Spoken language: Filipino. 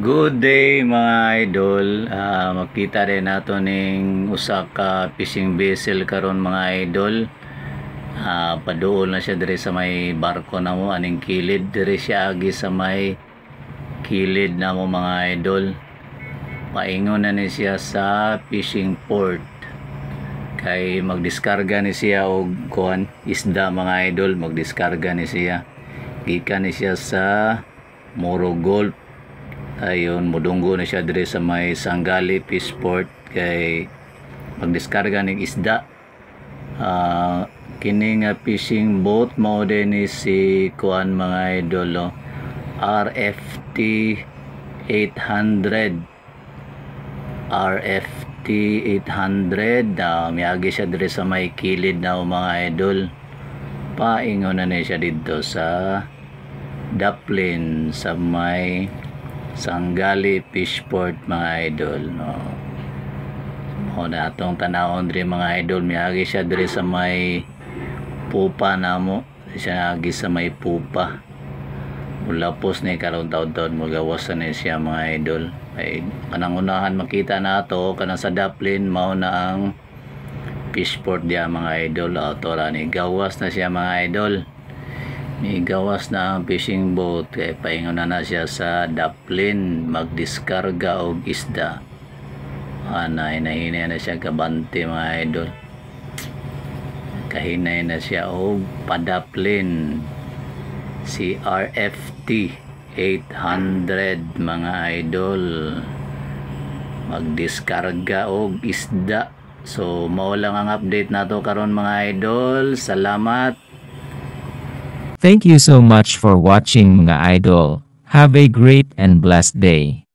Good day mga idol. Makita rin nato ning usa ka fishing vessel karon mga idol. Paduol na siya diri sa may barko namo aning kilid, diri siya agi sa may kilid namo mga idol. Paingon na ni siya sa fishing port. Kay magdiskarga ni siya og kuan isda mga idol, magdiskarga ni siya. Gikan ni siya sa Moro Golf. Ayun, mudunggo na siya dire sa may Sanggali Fish Port kay magdiskarga ng isda. Kini nga fishing boat mao din ni si kuan mga idol, RFT 800. RFT 800, miyagi siya dire sa may kilid na mga idol. Paingon na siya dito sa Daplin sa may Sanggali Fish Port mga idol, no. O na atong tanawon diri mga idol, miyagi siya diri sa may pupa namo, siya agi sa may pupa. Mulapos ni karon taud-taud magawasan ni siya mga idol. Ay kanang unahan makita nato kanang sa Daplin mao na ang fish port dia mga idol. Autora ni gawas na siya mga idol. Ni gawas na ang fishing boat kay paingon na siya sa Daplin magdiskarga og isda. Hinay na siya kabante mga idol. Kahinay na siya og padaplin si RFT 800 mga idol, magdiskarga og isda. So mao lang ang update nato karon mga idol. Salamat. Thank you so much for watching mga idol. Have a great and blessed day.